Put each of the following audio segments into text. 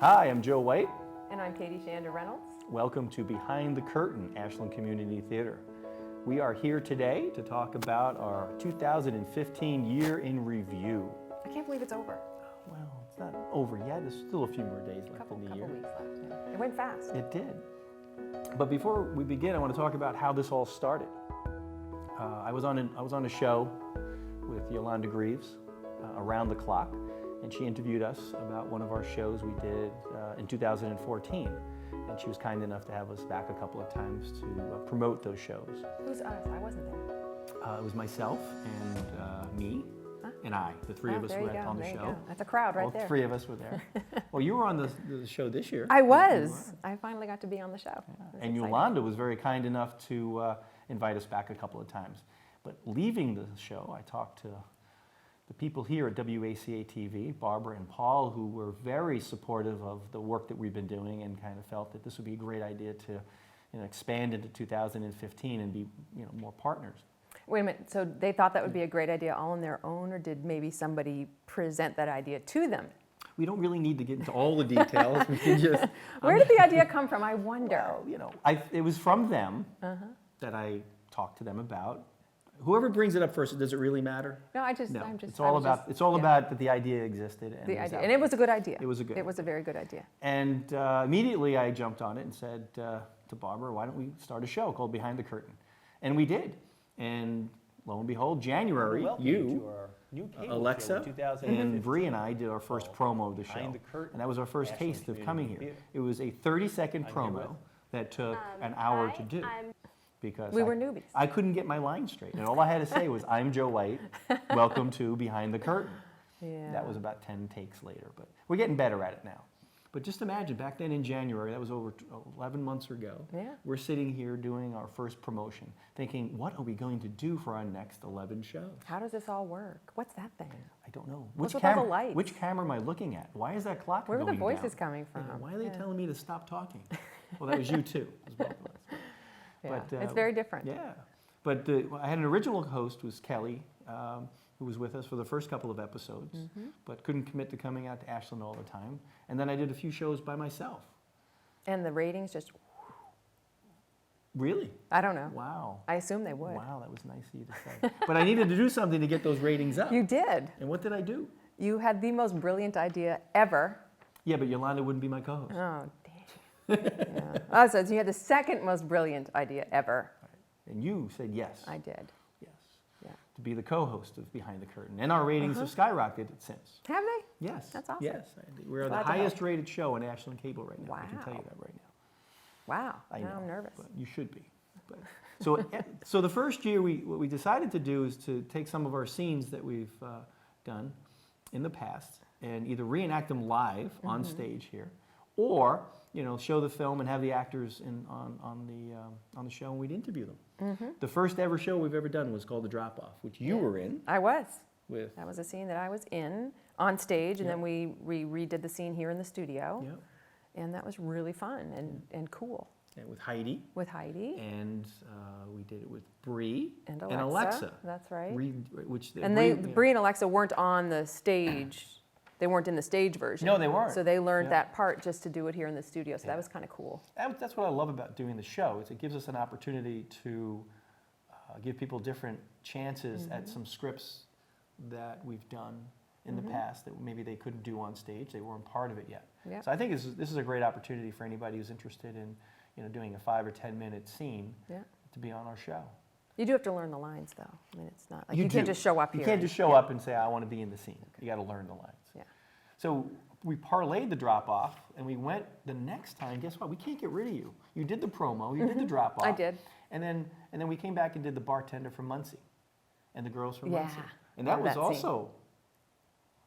Hi, I'm Joe White. And I'm Katie Shander Reynolds. Welcome to Behind the Curtain, Ashland Community Theater. We are here today to talk about our 2015 year in review. I can't believe it's over. Well, it's not over yet. There's still a few more days left in the year. Couple weeks left. Yeah. It went fast. It did. But before we begin, I want to talk about how this all started. I was on a show with Yolanda Greaves, Around the Clock, and she interviewed us about one of our shows we did in 2014. And she was kind enough to have us back a couple of times to promote those shows. Who's us? I wasn't there. It was myself and me and I, the three of us were on the show. That's a crowd right there. All three of us were there. Well, you were on the show this year. I was. I finally got to be on the show. Yeah. And Yolanda was very kind enough to invite us back a couple of times. But leaving the show, I talked to the people here at WACA-TV, Barbara and Paul, who were very supportive of the work that we've been doing and kind of felt that this would be a great idea to expand into 2015 and be more partners. Wait a minute, so they thought that would be a great idea all on their own, or did maybe somebody present that idea to them? We don't really need to get into all the details. We can just... Where did the idea come from, I wonder? Well, it was from them that I talked to them about. Whoever brings it up first, does it really matter? No, I'm just. It's all about that the idea existed. And and it was a good idea. It was a very good idea. And immediately I jumped on it and said to Barbara, why don't we start a show called Behind the Curtain? And we did. And lo and behold, January, you, Alexa, and Bree and I did our first promo of the show. And that was our first taste of coming here. It was a 30-second promo that took an hour to do. Because we were newbies. I couldn't get my line straight. And all I had to say was, I'm Joe White, welcome to Behind the Curtain. Yeah. That was about 10 takes later, but we're getting better at it now. But just imagine, back then in January, that was over 11 months ago, we're sitting here doing our first promotion, thinking, what are we going to do for our next 11 shows? How does this all work? What's that thing? I don't know. What's with all the lights? Which camera am I looking at? Why is that clock going down? Where are the voices coming from? Why are they telling me to stop talking? Well, that was you too. It was both of us. Yeah, But, it's very different. Yeah, but I had an original host, was Kelly, who was with us for the first couple of episodes, but couldn't commit to coming out to Ashland all the time. And then I did a few shows by myself. And the ratings just... Really? I don't know. Wow. I assume they would. Wow, that was nice of you to say. But I needed to do something to get those ratings up. You did. And what did I do? You had the most brilliant idea ever. Yeah, but Yolanda wouldn't be my co-host. Oh, yeah. Oh, so you had the second most brilliant idea ever. Right. And you said yes. I did. Yes. Yeah. To be the co-host of Behind the Curtain. And our ratings have skyrocketed since. Have they? Yes. That's awesome. Yes. We're Glad the to help. highest rated show on Ashland Cable right now. I can tell you Wow. that right now. Wow. I know, Now I'm nervous. But you should be. But, so the first year, what we decided to do is to take some of our scenes that we've done in the past and either reenact them live on stage here, or show the film and have the actors on the show, and we'd interview them. The first ever show we've ever done was called The Drop Off, which you were in. I was. That was a scene that I was in on stage, and then we redid the scene here in the studio. Yep. And that was really fun and cool. And with Heidi. With Heidi. And we did it with Bree and Alexa. That's right. Bree and Alexa weren't on the stage. They weren't in the stage version. No, they weren't. So they learned that part just to do it here in the studio. So that was kind of cool. That's what I love about doing the show. Is it gives us an opportunity to give people different chances at some scripts that we've done in the past that maybe they couldn't do on stage. They weren't part of it yet. Yep. So I think this is a great opportunity for anybody who's interested in doing a 5 or 10 minute scene to be on our show. You do have to learn the lines, though. I mean, it's not like you can't just show up here. You can't just show up and say, I want to be in the scene. Okay. You got to learn the lines. Yeah. So we parlayed The Drop Off, and we went the next time. Guess what? We can't get rid of you. You did the promo. You did the Drop Off. I did. And then we came back and did the bartender from Muncie, and the girls from Yeah. Muncie. And that was also.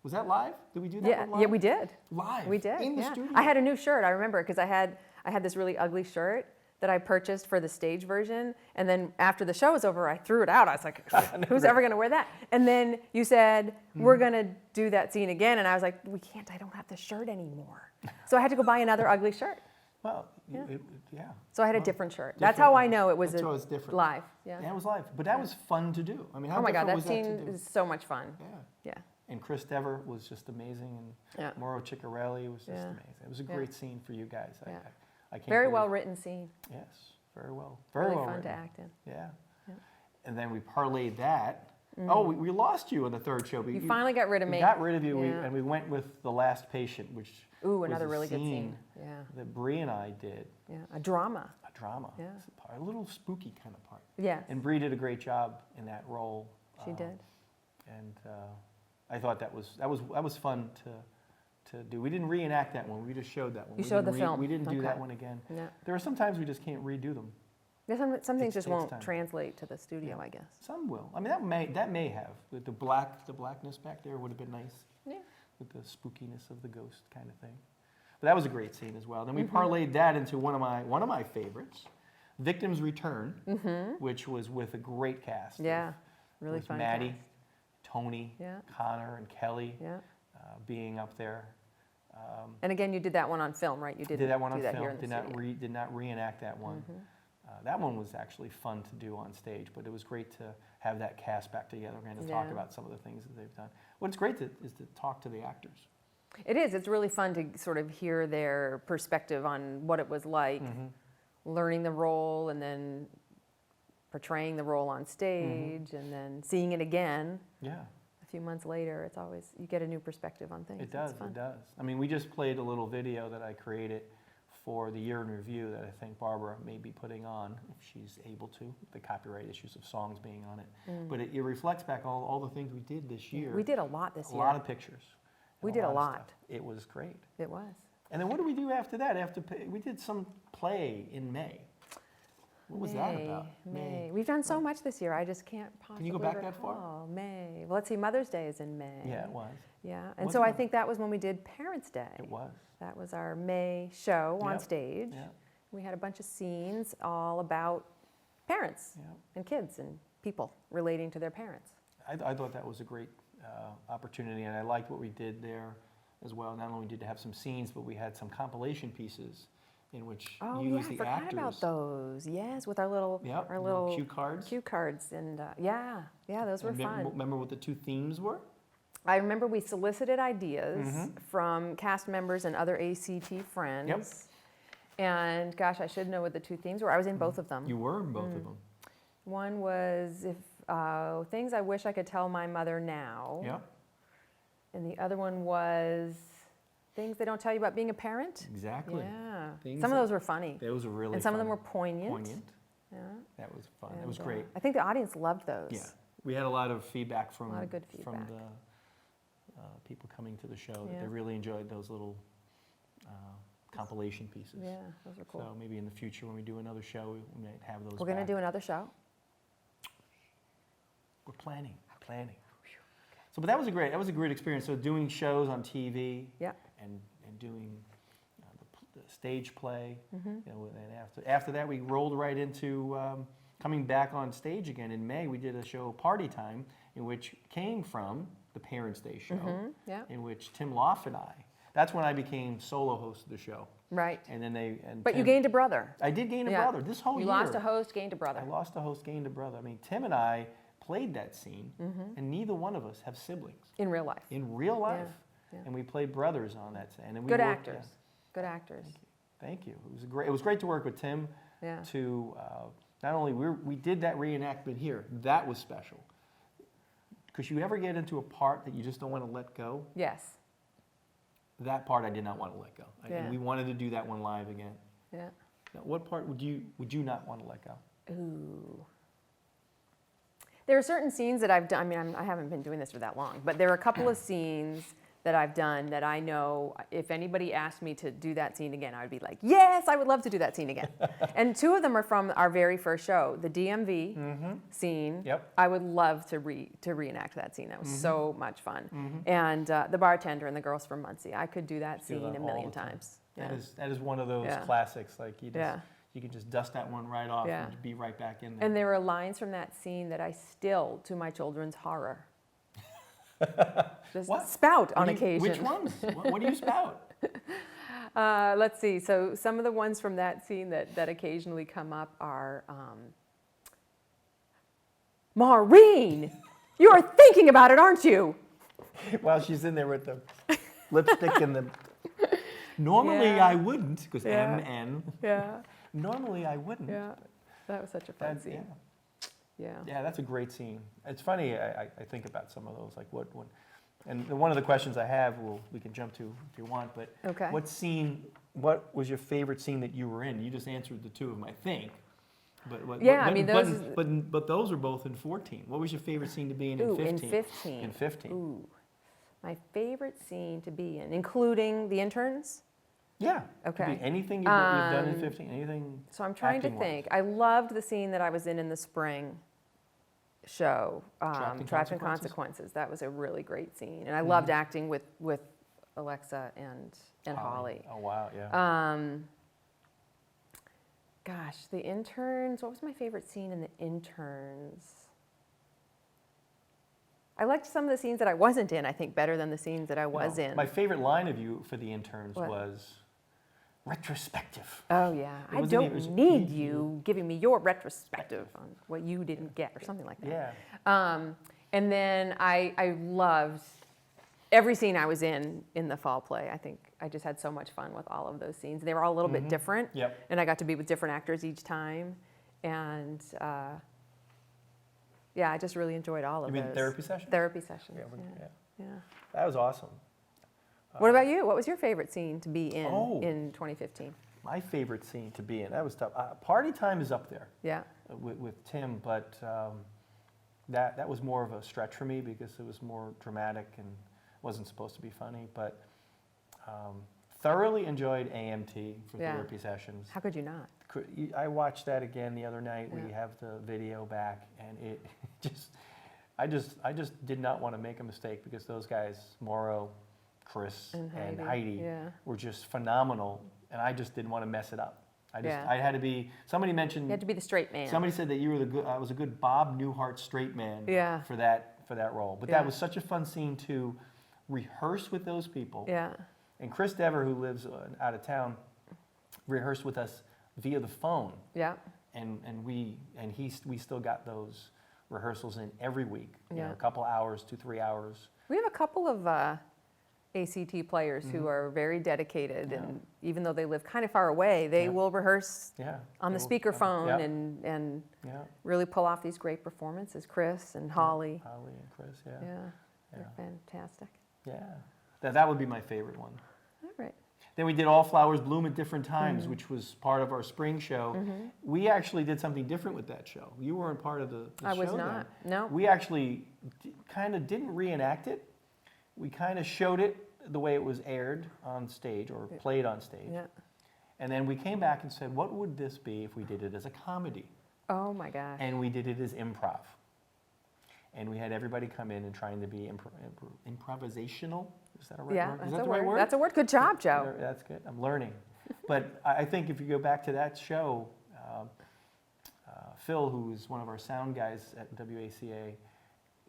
Was that live? Did we do that one live? Yeah, we did. Live? We did, in the studio? I had a new shirt, I remember, because I had this really ugly shirt that I purchased for the stage version, and then after the show was over, I threw it out. I was like, who's ever going to wear that? And then you said, we're going to do that scene again, and I was like, we can't, I don't have the shirt anymore. So I had to go buy another ugly shirt. Well, Yeah. yeah. So I had a different shirt. That's how I know it was That's why it was different. live. Yeah. Yeah, it was live. But that was fun to do. I mean, how Oh my God, different that was scene that to do? is so much fun. Yeah. Yeah. And Chris Dever was just amazing, and Yeah. Mauro Ciccarelli was just Yeah. amazing. It was a Yeah. great scene for you guys. Yeah. I can't Very believe- well written scene. Yes, very well. Very Really well fun written. to act in. Yeah. Yeah. And then we parlayed that. Oh, we lost you on the third show. But You finally got rid of we me. got rid of you, Yeah. and we went with The Last Patient, which Ooh, was another a really good scene. Yeah. that Bree and I did. Yeah. A drama. A drama. Yeah. It's a little spooky kind of part. Yes. And Bree did a great job in that role. She did. And I thought that was fun to do. We didn't reenact that one. We just showed that one. You We showed didn't the film. We didn't do that Okay. one again. Yeah. There are some times we just can't redo them. Yeah, some things just takes won't time. translate to the studio, I guess. Some will. I mean, that may have. The blackness back there would have been nice. Yeah. With the spookiness of the ghost kind of thing. But that was a great scene as well. Then we Mm-hmm. parlayed that into one of my favorites, Victim's Return, which was with a great cast. Mm-hmm. Yeah. It Really was fun. Maddie, cast. Tony, Yeah. Connor, and Kelly Yeah. being up there. And again, you did that one on film, right? You Did didn't that one do on that here film. in the Did not studio. did not reenact that one. That one was actually fun to do on stage, but it was great to have that cast back together and to talk Yeah. about some of the things that they've done. What's great is to talk to the actors. It is. It's really fun to sort of hear their perspective on what it was like learning the role and then portraying the role on stage and then seeing it again Yeah. a few months later. It's always, you get a new perspective on things. It does, It's fun. it does. I mean, we just played a little video that I created for the year in review that I think Barbara may be putting on, if she's able to, the copyright issues of songs being on it. But it reflects back all the things we did this year. We did a lot this a year. lot of pictures. We and did a of lot. stuff. It was great. It was. And then what did we do after that? We did some play in May. What was that about? May. We've done so much this year. I just can't possibly Can you go back that far? recall. May. Well, let's see. Mother's Day is in May. Yeah, it was. Yeah. And Was so it? I think that was when we did Parents' Day. It was. That was our May show on Yep. stage. Yeah. We had a bunch of scenes all about parents Yeah. and kids and people relating to their parents. I thought that was a great opportunity, and I liked what we did there as well. Not only did we have some scenes, but we had some compilation pieces in which Oh yeah, use I the forgot actors. about those. Yes, with our little Yep, our little little cue cards. cue cards and yeah, those were And fun. Remember what the two themes were? I remember we solicited ideas Mm-hmm. from cast members and other ACT friends. And gosh, I should know what the two themes were. I was in both of them. You were in both of them. One was if things I wish I could tell my mother now. Yeah, And the other one was things they don't tell you about being a parent. exactly. Yeah. Things Some of that- those were funny. Those were really And some of them fun. were poignant. poignant. Yeah. That was fun. It was And, great. I think the audience loved those. Yeah, we had a lot of feedback from lot of good from feedback. the people coming to the show that Yeah. they really enjoyed those little compilation pieces. Yeah, those were cool. So maybe in the future when we do another show, we might have those. We're going to back. do another show. We're planning. So, but that was a great experience. So doing shows on TV. Yeah. And doing the stage play. Mm-hmm. You know, and after that, we rolled right into coming back on stage again in May. We did a show, Party Time, in which came from the Parents' Day show, Yeah. in which Tim Loff and I. That's when I became solo host of the show. Right. And then But you Tim- gained a brother. I did gain a Yeah. brother this whole You year. lost a host, gained a brother. I lost a host, gained a brother. I mean, Tim and I played that scene, and neither one of us have siblings In real life. in real life. yeah. And we played brothers on that scene. And we Good worked- actors. Good actors. Thank you. It was great to work with Tim. Yeah. To not only we did that reenactment here, that was special. Because you ever get into a part that you just don't want to let go? Yes. That part I did not want to let go. Yeah. And we wanted to do that one live again. Yeah. Now, what part would you not want to let go? Ooh. There are certain scenes that I've done. I mean, I haven't been doing this for that long, but there are a couple of scenes that I've done that I know if anybody asked me to do that scene again, I would be like, yes, I would love to do that scene again. And two of them are from our very first show, the DMV scene. Yep. I would love to reenact that scene. That was so much fun. And the bartender and the girls from Muncie. I could do that Do scene that a all million the time. times. That is one of those Yeah. classics. Like you just Yeah. you can just dust that one right off Yeah. and be right back in there. And there are lines from that scene that I still, to my children's horror, just What? spout on What do you- occasion. Which ones? What do you spout? Let's see. So some of the ones from that scene that occasionally come up are, Maureen, you're thinking about it, aren't you? While she's in there with the lipstick and the. Normally Yeah. I wouldn't, because Yeah. MN. Yeah, Normally I wouldn't. yeah. That was such a fun That- yeah. scene. Yeah. Yeah, that's a great scene. It's funny, I think about some of those, like what, and one of the questions I have, we can jump to if you want, but Okay. what was your favorite scene that you were in? You just answered the two of them, I think. But Yeah, I mean, those- But those were both in 14. What was your favorite scene to be in Ooh, 15? in 15. In 15. Ooh, my favorite scene to be in, including the interns. Yeah. Could be Okay. anything you've done in 15, anything. So I'm trying to acting-wise. think. I loved the scene that I was in the spring show, Trapped in Trapped in Consequences? Consequences. That was a really great scene, and I loved acting with Alexa and Holly. Oh, wow, yeah. Gosh, the interns. What was my favorite scene in the interns? I liked some of the scenes that I wasn't in, I think, better than the scenes that I was in. My favorite line of you for the interns What? was retrospective. Oh, yeah. It I wasn't don't even- it was need you. you giving me your retrospective on what you didn't get, or something like that. Yeah. And then I loved every scene I was in the fall play. I think I just had so much fun with all of those scenes. They were all a little bit different. Yep. And I got to be with different actors each time. And yeah, I just really enjoyed all of You mean those. therapy sessions? Therapy sessions. Yeah, Yeah. yeah. Yeah. That was awesome. What about you? What was your favorite scene to be Oh. in 2015? My favorite scene to be in, that was tough. Party Time is up there Yeah. with Tim, but that was more of a stretch for me because it was more dramatic and wasn't supposed to be funny. But thoroughly enjoyed AMT for Yeah. therapy sessions. How could you not? I watched that again the other night. We Yeah. have the video back, and it I just did not want to make a mistake because those guys, Mauro, Chris, and Heidi, Yeah. were just phenomenal, and I just didn't want to mess it up. Yeah. I had to be. Somebody mentioned. You had to be the straight man. Somebody said that you were I was a good Bob Newhart straight man. Yeah. For that role, but Yeah. that was such a fun scene to rehearse with those people. Yeah. And Chris Dever, who lives out of town, rehearsed with us via the phone. Yeah. We still got those rehearsals in every week. You know, Yeah. a couple hours, 2-3 hours. We have a couple of ACT players who are very dedicated, Yeah. and even though they live kind of far away, they Yeah. will rehearse Yeah. on the They will- speakerphone yeah. and Yeah. really pull off these great performances. Chris and Holly. Holly and Chris. Yeah. Yeah, Yeah. they're fantastic. Yeah. That would be my favorite one. All right. Then we did All Flowers Bloom at Different Times, Mm-hmm. which was part of our spring show. We actually did something different with that show. You weren't part of the show I was then. not. No. We actually kind of didn't reenact it. We kind of showed it the way it was aired on stage or played on stage. Yeah. And then we came back and said, what would this be if we did it as a comedy? Oh my gosh. And we did it as improv. And we had everybody come in and trying to be improvisational. Is that a right Yeah, word? that's Is that a the right word. word? That's a word. Good job, Joe. That's good. I'm learning. But I think if you go back to that show, Phil, who was one of our sound guys at WACA,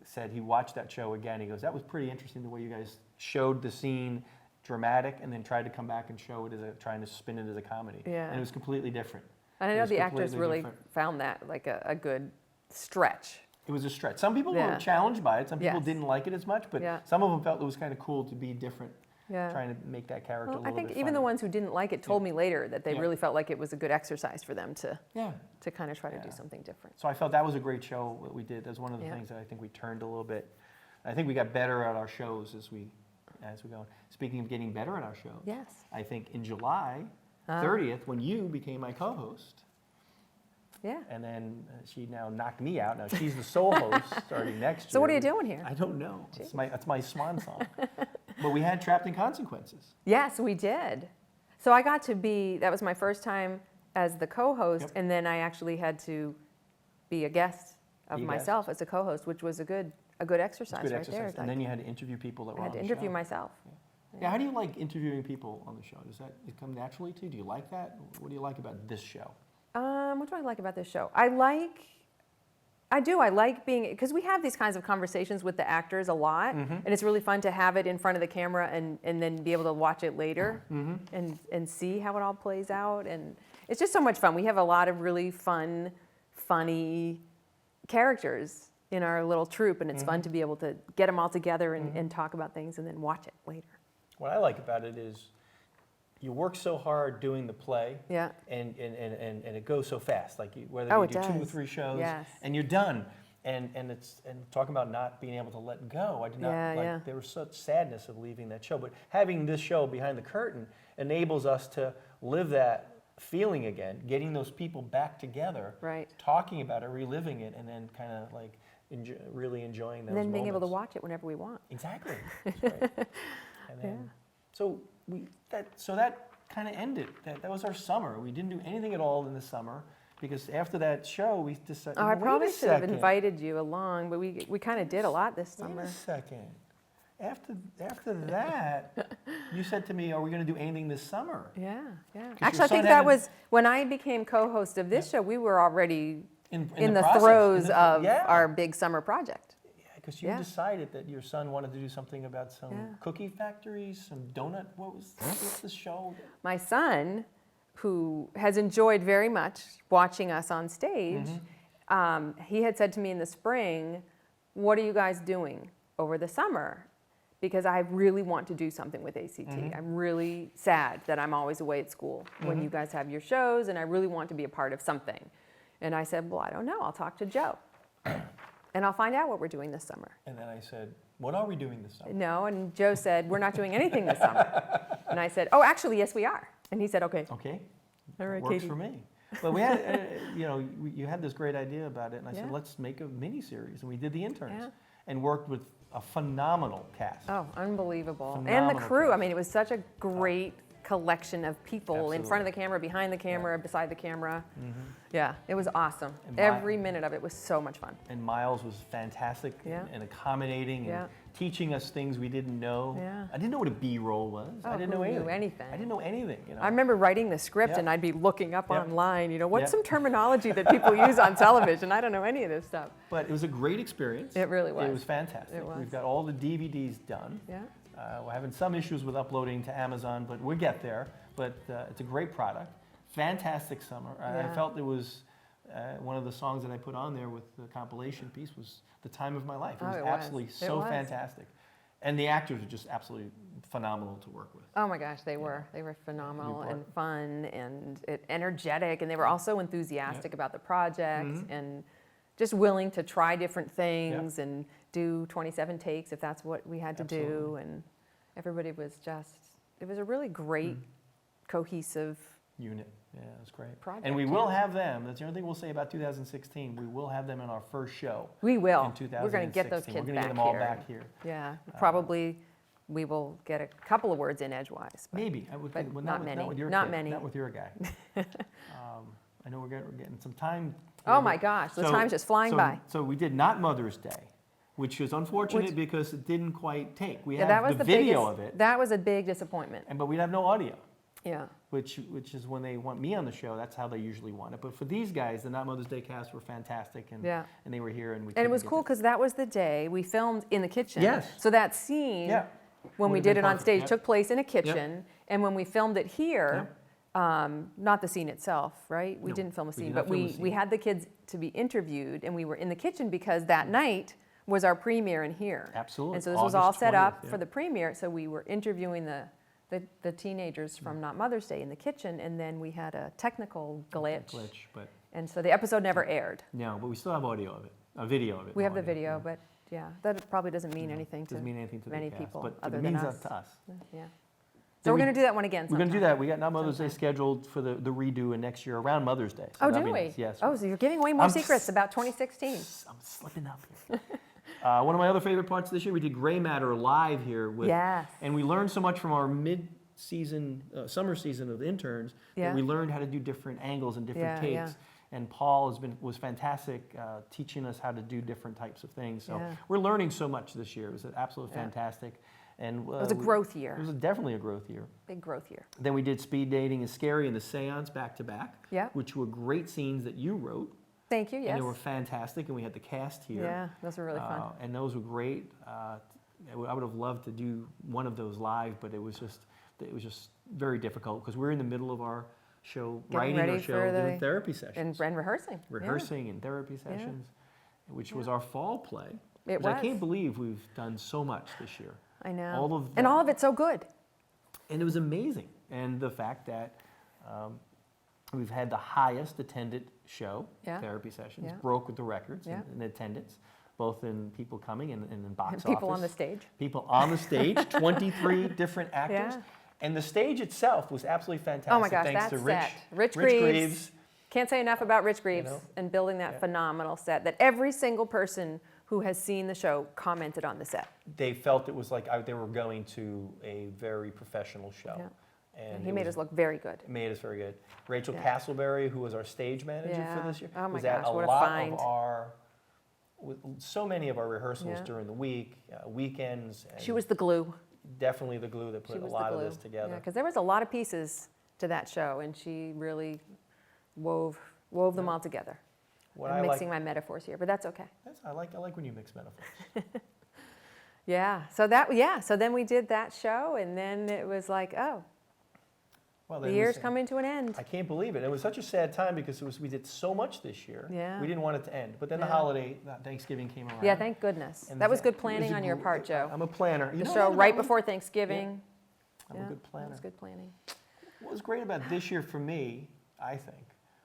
said he watched that show again. He goes, that was pretty interesting the way you guys showed the scene dramatic and then tried to come back and show it trying to spin it as a comedy. Yeah. And it was completely different. And I It know was the actors completely really different. found that like a good stretch. It was a stretch. Some people were Yeah. challenged by it. Some people Yes. didn't like it as much, but Yeah. some of them felt it was kind of cool to be different, Yeah. trying to make that character Well, a I little think bit even the funny. ones who didn't like it told me later that they Yeah. really felt like it was a good exercise for them to Yeah. kind of try to Yeah. do something different. So I felt that was a great show that we did. That's one of the Yeah. things that I think we turned a little bit. I think we got better at our shows as we go. Speaking of getting better at our shows, Yes. I think in July 30th, when you became my co-host, Yeah. and then she now knocked me out. Now she's the sole host starting next year. So what are you doing here? I don't know. That's my swan song. But we had Trapped in Consequences. Yes, we did. So I got to be, that was my first time as the co-host, Yep. and then I actually had to be a guest of Be a myself as a co-host, which was a good exercise Good right exercise. there. And Like, then you had to interview people that I were had on to the interview show. myself. Yeah, how do you like interviewing people on the show? Does that come naturally to you? Do you like that? What do you like about this show? What do I like about this show? I like being, because we have these kinds of conversations with the actors a lot, and it's really fun to have it in front of the camera and then be able to watch it later and see how it all plays out. And it's just so much fun. We have a lot of really fun, funny characters in our little troupe, and it's fun to be able to get them all together and talk about things and then watch it later. What I like about it is you work so hard doing the play, Yeah. and it goes so fast. Like whether Oh, you it do 2 or does. 3 shows, Yes. and you're done. And talking about not being able to let go. I did not Yeah, yeah. there was such sadness of leaving that show. But having this show behind the curtain enables us to live that feeling again, getting those people back together, Right. talking about it, reliving it, and then kind of like really enjoying those And then being able to moments. watch it whenever we want. Exactly. That's right. And then, so that kind of ended. That was our summer. We didn't do anything at all in the summer because after that show, we decided. Oh, I wait probably a should have second. invited you along, but we kind of did a lot this Wait summer. a second. After that, you said to me, "Are we going to do anything this summer?" Yeah, yeah. your Actually, I son think that had- was when I became co-host of this show. We were already in the process, throes of yeah. our big summer project. Because you Yeah. decided that your son wanted to do something about some Yeah. cookie factories, some donut. What's the show? My son, who has enjoyed very much watching us on stage, he had said to me in the spring, "What are you guys doing over the summer? Because I really want to do something with ACT. I'm really sad that I'm always away at school when you guys have your shows, and I really want to be a part of something." And I said, "Well, I don't know. I'll talk to Joe, and I'll find out what we're doing this summer." And then I said, "What are we doing this summer?" No, and Joe said, "We're not doing anything this summer." And I said, "Oh, actually, yes, we are." And he said, "Okay." Okay. All right, Works Katie. for me. But we had, you had this great idea about it, and I said, Yeah. let's make a mini series, and we did the interns, Yeah. and worked with a phenomenal cast. Oh, unbelievable. And the Phenomenal crew. I cast. mean, it was such a great collection of people in front of Absolutely. the camera, behind the camera, beside the camera. Yeah, it was awesome. And Every minute of it was so much fun. And Miles was fantastic Yeah. and accommodating Yeah. and teaching us things we didn't know. Yeah. I didn't know what a B-roll was. Oh, I didn't know who knew anything. anything? I didn't know anything. I remember writing the script Yeah. and I'd be looking up Yeah. online, what's Yeah. some terminology that people use on television? I don't know any of this stuff. But it was a great experience. It really was. It was fantastic. It was. We've got all the DVDs done. Yeah. We're having some issues with uploading to Amazon, but we'll get there. But it's a great product. Fantastic summer. I Yeah. felt it was one of the songs that I put on there with the compilation piece was "The Time of My Life." It Oh, was it was. absolutely It so was. fantastic. And the actors were just absolutely phenomenal to work with. Oh my gosh, they were. They were phenomenal part. and fun and energetic, and they were also enthusiastic about the project and just willing to try different things and do 27 takes if that's what we had to do. Absolutely. And everybody was it was a really great, cohesive. Unit. Yeah, it was great. Project, And we will have them. That's the only thing we'll say about 2016. We will have them in our first show. We will. In 2016. We're going to get those kids We're going to back get them all here. back here. Yeah, probably we will get a couple of words in edgewise. But Maybe. I would but think, well, not with, many. Not with your Not kid, many. Not with your guy. I know we're getting some time. Oh my gosh, the time's just flying by. So we did Not Mother's Day, which was unfortunate because it didn't quite take. We Yeah, have that was the the video biggest, of it, That was a big disappointment. but we have no audio. Yeah. Which is when they want me on the show, that's how they usually want it. But for these guys, the Not Mother's Day cast were fantastic, and Yeah. and they were here, and we. And it couldn't was get cool to- because that was the day we filmed in the kitchen. Yes. So that scene, Yeah. when we Would've did been it on perfect. stage, Yep. took place in a kitchen. And when we filmed it here, Yep. not the scene itself, right? We No, didn't film a we scene, did but not film a we scene. had the kids to be interviewed, and we were in the kitchen because that night was our premiere in here. Absolutely. And so this was all August set up 20th, for the premiere. So we were interviewing the teenagers from Not Mother's Day in the kitchen, and then we had a technical glitch. but And so the episode never aired. no, but we still have audio of it, a video of it. We no have the audio, video, yeah. but yeah, that probably doesn't mean anything to Doesn't mean anything to many the cast, people but other it than means us. that to us. Yeah. Then So we're we- going to do that one again We're going to do sometime. that. We got Not Mother's Day scheduled for the redo in next year around Mother's Day. So Oh, that'd do be we? nice. Yes. Oh, so you're giving away more I'm secrets about 2016. I'm slipping up here. One of my other favorite parts of this year, we did Gray Matter live here with, Yes. and we learned so much from our mid-season, summer season of interns Yeah. that we learned how to do different angles and different Yeah, takes. yeah. And Paul was fantastic teaching us how to do different types of things. So Yeah. we're learning so much this year. It was absolutely Yeah. fantastic. And It was a growth year. It was definitely a growth year. Big growth year. Then we did Speed Dating is Scary and The Seance back to back, Yeah. which were great scenes that you wrote. Thank you, And yes. they were fantastic, and we had the cast here. Yeah, those were really fun. And those were great. I would have loved to do one of those live, but it was just very difficult because we're in the middle of our show, Getting writing ready our for show, doing the- therapy sessions, And rehearsing. Yeah. rehearsing and therapy sessions. which was our fall play. It which I was. can't believe we've done so much this year. I know. And all of it's so good. And it was amazing. And the fact that we've had the highest attended show, Therapy Sessions, broke with the records in attendance, both in people coming and in box office. People on the stage. People on the stage, 23 different actors. Yeah. And the stage itself was absolutely fantastic. Oh my gosh, thanks that to set. Rich Greaves. Can't say enough about Rich Greaves and building that phenomenal set that every single person who has seen the show commented on the set. They felt it was like they were going to a very professional show. Yeah. And he made us look very good. Made us very good. Rachel Castleberry, who was our stage manager for this year, oh my was gosh, at a what lot a find. of our, so many of our rehearsals during the week, weekends. And She was the glue. definitely the glue that put a lot of this together. Yeah, because there was a lot of pieces to that show, and she really wove them all together. I'm mixing my metaphors here, but that's okay. I like when you mix metaphors. So then we did that show, and then it was like, oh, Well, the year's coming to an end. I can't believe it. It was such a sad time because we did so much this year. Yeah. We didn't want it to end. But then the holiday, Thanksgiving came around. Yeah, thank goodness. And that was good it planning on your part, Joe. I'm a planner. You The know show that right about me? before Thanksgiving. I'm a good planner. That was good planning. What was great about this year for me, I think,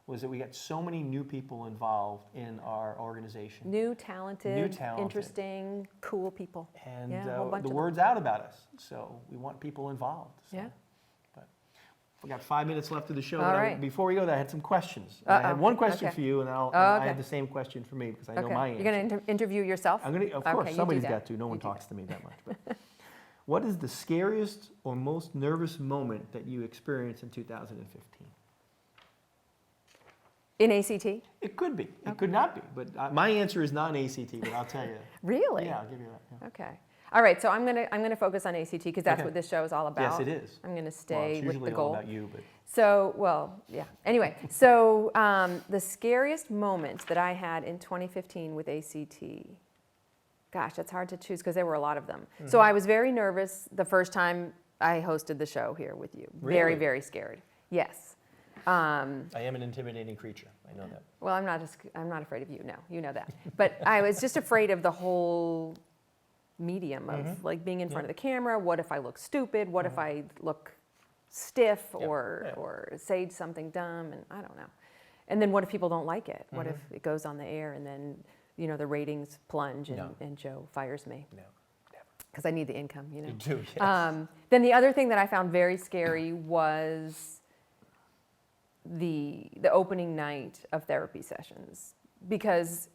was that we got so many new people involved in our organization. New, talented, interesting, cool people. And a whole bunch the of word's out about us. So we want people involved. So. Yeah. But we got 5 minutes left of the show. All but right. Before we go there, I had some questions. I had one question for you, and I have the same question for me because I know my answer. You're going to interview yourself? I'm going to, of course, somebody's got to. No one talks to me that much. But what is the scariest or most nervous moment that you experienced in 2015? In ACT? It could be. It could not be. But my answer is non-ACT, but I'll tell you. Really? Yeah, I'll give you that. Yeah. Okay. All right, so I'm gonna focus on ACT because that's what this show is all about. Yes, it is. I'm gonna Well, stay it's with usually the goal. all about you, but So, well, yeah. Anyway, so the scariest moment that I had in 2015 with ACT, gosh, that's hard to choose because there were a lot of them. Mm-hmm. So I was very nervous the first time I hosted the show here with you. Very, Really? very scared. Yes. I am an intimidating creature. I know that. Well, I'm not afraid of you. No, you know that. But I was just afraid of the whole medium of like being in front of the camera. What if I look stupid? What if I look stiff or say something dumb? And I don't know. And then what if people don't like it? What if it goes on the air and then the ratings plunge and Joe fires me? No, never. Because I need the income, You do, yes. Then the other thing that I found very scary was the opening night of Therapy Sessions, because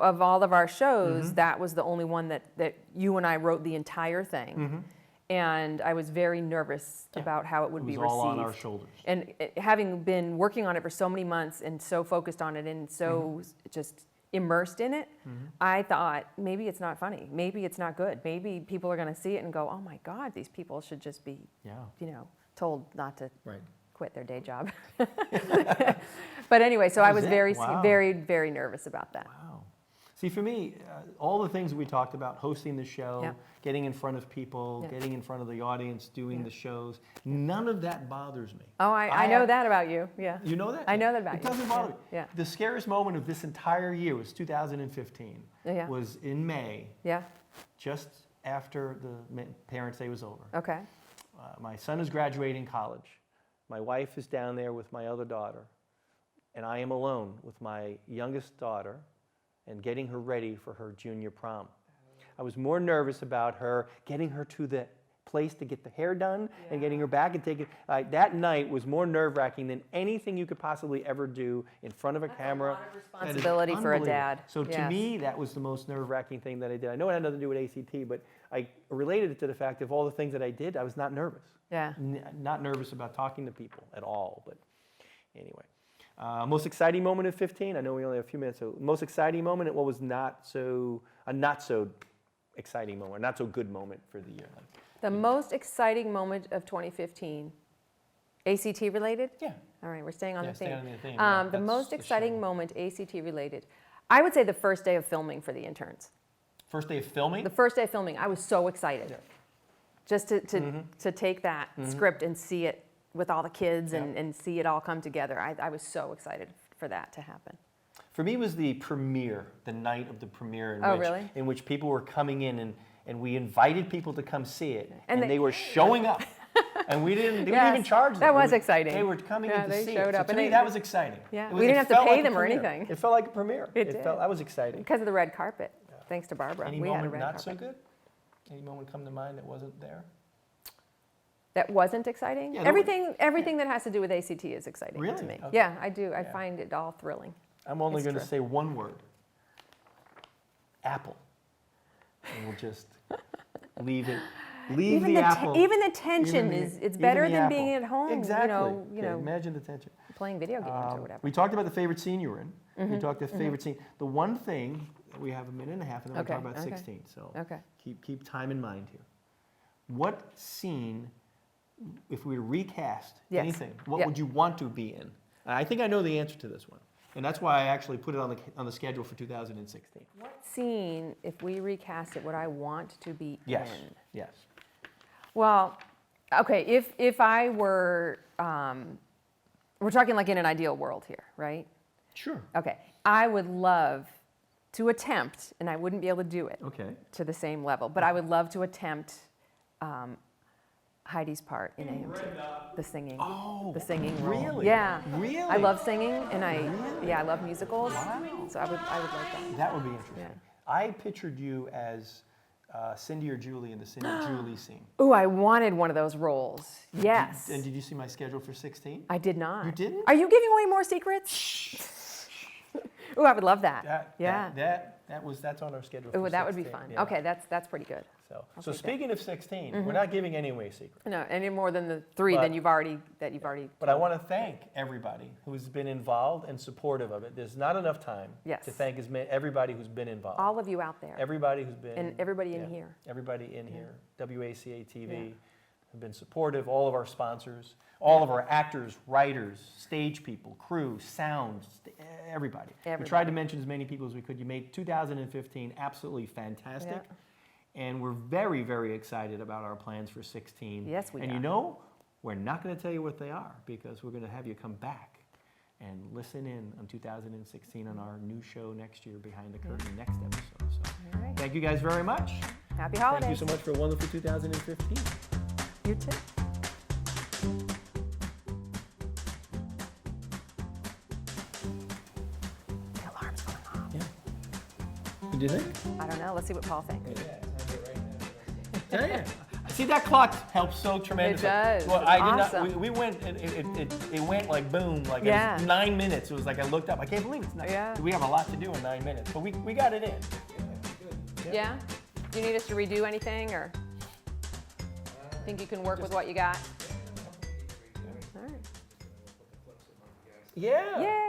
of all of our shows, that was the only one that you and I wrote the entire thing, and I was very nervous about how it would be received. It was all on our shoulders. And having been working on it for so many months and so focused on it and so just immersed in it, I thought maybe it's not funny, maybe it's not good, maybe people are going to see it and go, oh my God, these people should just be, told not to. Right. Quit their day job. But anyway, so I was very, Wow. very, very nervous about that. Wow. See, for me, all the things that we talked about, hosting the show, getting in front of people, getting in front of the audience, doing the shows, none of that bothers me. Oh, I know that about you. Yeah. You know that? I know that about it you. It doesn't bother me. Yeah. The scariest moment of this entire year was 2015. Yeah. Was in May, Yeah. just after the Parents' Day was over. Okay. My son is graduating college. My wife is down there with my other daughter, and I am alone with my youngest daughter and getting her ready for her junior prom. I was more nervous about her, getting her to the place to get the hair done and getting her back and taking, that night was more nerve-wracking than anything you could possibly ever do in front of a camera. That's a lot of responsibility for a dad. So to me, that was the most nerve-wracking thing that I did. I know it had nothing to do with ACT, but I related it to the fact of all the things that I did, I was not nervous. Yeah. Not nervous about talking to people at all, but anyway. Most exciting moment of 15, I know we only have a few minutes, so most exciting moment and what was a not so exciting moment, not so good moment for the year. The most exciting moment of 2015, ACT related? Yeah. All right, we're staying on the theme. stay on the theme, yeah, the that's most the exciting show. moment, ACT related, I would say the first day of filming for the interns. First day of filming? The first day of filming, I was so excited. Yeah. Just to take that script and see it with all the kids and see it all come together. I was so excited for that to happen. For me, it was the premiere, the night of the premiere, Oh, really? in which people were coming in, and we invited people to come see it, And and they they were showing up. And we didn't Yes, even charge them. that was exciting. They were coming Yeah, in to they see showed it. up, So and to me, they- that was exciting. Yeah, It we didn't have to felt pay like a them or premiere. anything. It felt like a premiere. It did. That was exciting. Because of the red carpet, thanks to Barbara. Any We had a moment red not carpet. so good? Any moment come to mind that wasn't there? That wasn't exciting? Yeah, there were- Everything that has to do with ACT is exciting to Really? me. Okay. Yeah, I do. I Yeah. find it all thrilling. I'm only It's going to true. say one word. Apple. And we'll just leave it. Leave Even the the apple. even the tension Even is the- it's even better the than apple. being at home. Exactly. You Yeah, know, imagine the tension. playing video games or whatever. We talked about the favorite scene you were in. We talked the favorite scene. The one thing, we have a minute and a half, and then Okay, we'll talk about okay. 16. So Okay. keep time in mind here. What scene, if we were to recast Yes. anything, what Yeah. would you want to be in? I think I know the answer to this one, and that's why I actually put it on the schedule for 2016. What scene, if we recast it, would I want to be Yes. in? Yes. Well, okay, if I were, we're talking like in an ideal world here, right? Sure. Okay, I would love to attempt, and I wouldn't be able to do it Okay. to the same level, but I would love to attempt Heidi's part in AMT, the singing. Oh, The singing role. really? Yeah. Really? I love singing, and Really? I love musicals, Wow. so I would like that. That would be interesting. Yeah. I pictured you as Cindy or Julie in the Cindy or Julie scene. Ooh, I wanted one of those roles. Yes. And did you see my schedule for 16? I did not. You didn't? Are you giving away more secrets? Ooh, I would love that. Yeah. That's on our schedule. Ooh, for that would be 16, fun. yeah. Okay, that's pretty good. So take that. speaking of 16, we're not giving any away secrets. No, any more than the three But- that you've already. But I want to thank everybody who's been involved and supportive of it. There's not enough time Yes. to thank everybody who's been involved. All of you out there. Everybody who's been. And everybody in yeah, here. Everybody in here. WACA TV Yeah. have been supportive. All of our sponsors, all of our actors, writers, stage people, crew, sound, everybody. We Everybody. tried to mention as many people as we could. You made 2015 absolutely fantastic. Yeah. And we're very, very excited about our plans for 16. Yes, we And are. you know, we're not going to tell you what they are because we're going to have you come back and listen in on 2016 on our new show next year, Behind the Curtain, next episode. So All right. thank you guys very much. Happy Thank you holidays. so much for a wonderful 2015. You too. The alarm's going off. Yeah. What do you think? I don't know. Let's see what Paul thinks. Yeah. See, that clock helps so tremendously. does. Well, It's I did awesome. not. We went. It went like boom, like Yeah. it was 9 minutes. It was like I looked up. I can't believe it's 9. Yeah. We have a lot to do in 9 minutes, but we got it in. Yeah? Do you need us to redo anything, or think you can work with what you got? All right. Yeah. Yay!